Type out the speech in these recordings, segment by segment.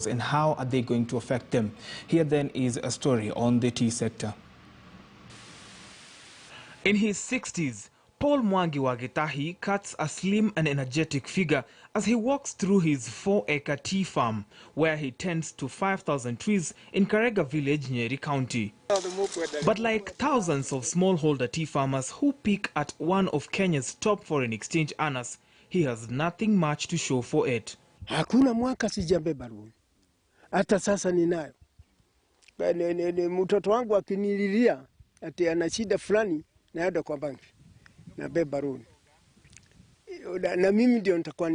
and how are they going to affect them? Here then is a story on the tea sector. In his 60s, Paul Mwangi wa Gitahi cuts a slim and energetic figure as he walks through his 4-acre tea farm, where he tends to 5,000 trees in Karega village, Nyeri County. But like thousands of smallholder tea farmers who peak at one of Kenya's top foreign exchange earners, he has nothing much to show for it. Hakuna mwaka sijabeba loan. Hata sasa ninayo. Mtoto wangu akinililia ati ana shida fulani naenda kwa banki. Nabeba loan. Na mimi ndio nitakuwa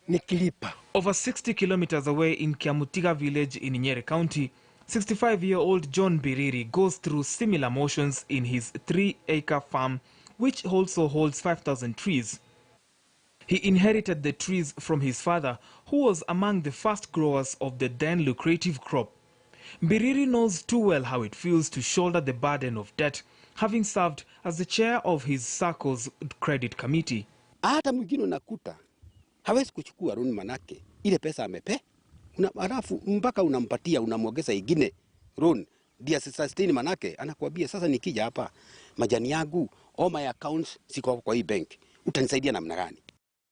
nikilipa. Over 60 kilometers away in Kiamutiga village in Nyeri County, 65-year-old John Biriri goes through similar motions in his 3-acre farm, which also holds 5,000 trees. He inherited the trees from his father, who was among the first growers of the then lucrative crop. Biriri knows too well how it feels to shoulder the burden of debt, having served as the chair of his SACCO's credit committee. Hata mwingine unakuta hawezi kuchukua loan manake ile pesa amepe alafu mpaka unampatia unamwongeza ingine loan ndio sustain manake anakuambia sasa nikija hapa majani yangu all my accounts siko kwa hii bank utanisaidia namna gani?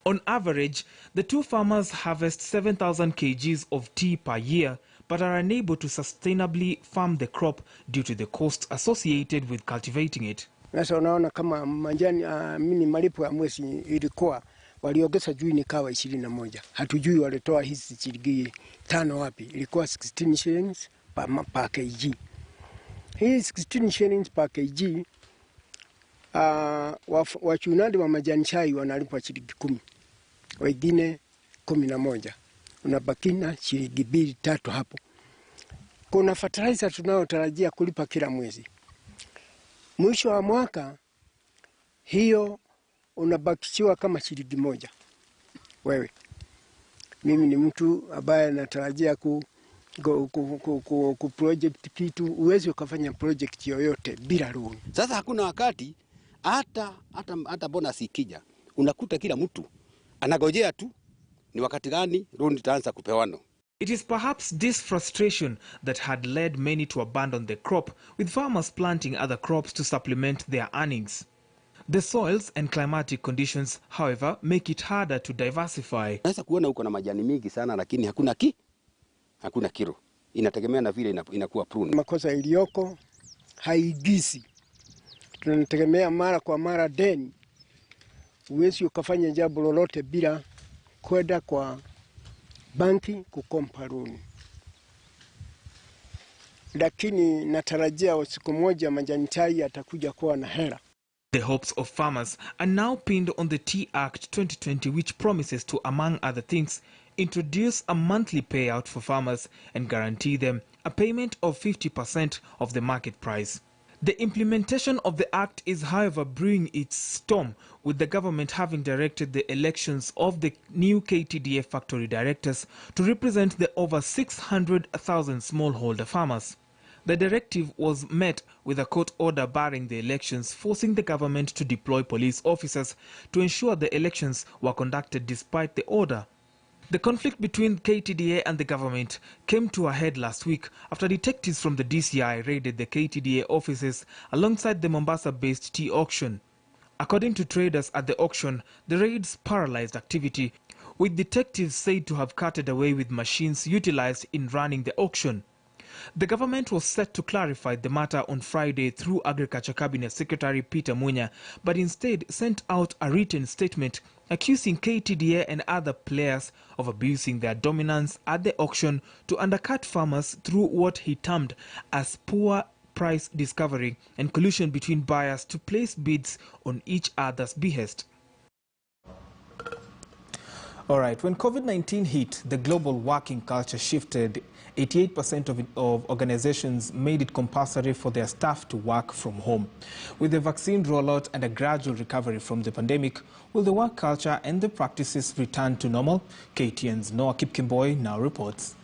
On average, the two farmers harvest 7,000 kgs of tea per year, but are unable to sustainably farm the crop due to the costs associated with cultivating it. Sasa unaona kama majani mimi malipo ya mwezi ilikuwa waliongeza juu nikawa 21. Hatujui walitoa hizi shilingi 5 wapi. Ilikuwa 16 shillings per kg. Hii 16 shillings per kg wachunadi wa majani chai wanalipwa shilingi 10. Wengine 11. Unabaki na shilingi 2-3 hapo. Kuna fertilizer tunayotarajia kulipa kila mwezi. Mwisho wa mwaka hiyo unabakishiwa kama shilingi 1. Wewe. Mimi ni mtu ambaye natarajia ku project kitu, uwezi ukafanya project yoyote bila loan. Sasa hakuna wakati hata bonus ikija unakuta kila mtu anagojea tu ni wakati gani loan itaanza kupewana. It is perhaps this frustration that had led many to abandon the crop, with farmers planting other crops to supplement their earnings. The soils and climatic conditions, however, make it harder to diversify. Sasa kuona uko na majani mingi sana lakini hakuna kilo. Inategemea na vile inakuwa prune. Makosa iliyoko haigisi. Tunategemea mara kwa mara deni. Uwezi ukafanya jambo lolote bila kwenda kwa banki kukompa loan. Lakini natarajia siku moja majani chai yatakuja kuwa na hela. The hopes of farmers are now pinned on the Tea Act 2020, which promises to, among other things, introduce a monthly payout for farmers and guarantee them a payment of 50% of the market price. The implementation of the act is, however, brewing its storm, with the government having directed the elections of the new KTDA factory directors to represent the over 600,000 smallholder farmers. The directive was met with a court order barring the elections, forcing the government to deploy police officers to ensure the elections were conducted despite the order. The conflict between KTDA and the government came to a head last week after detectives from the DCI raided the KTDA offices alongside the Mombasa-based tea auction. According to traders at the auction, the raids paralyzed activity, with detectives said to have carted away with machines utilized in running the auction. The government was set to clarify the matter on Friday through Agriculture Cabinet Secretary Peter Munya, but instead sent out a written statement accusing KTDA and other players of abusing their dominance at the auction to undercut farmers through what he termed as poor price discovery and collusion between buyers to place bids on each other's behest. All right, when COVID-19 hit, the global working culture shifted. 88% of organizations made it compulsory for their staff to work from home. With the vaccine rollout and a gradual recovery from the pandemic, will the work culture and the practices return to normal? KTN's Noah Kipkimboy now reports.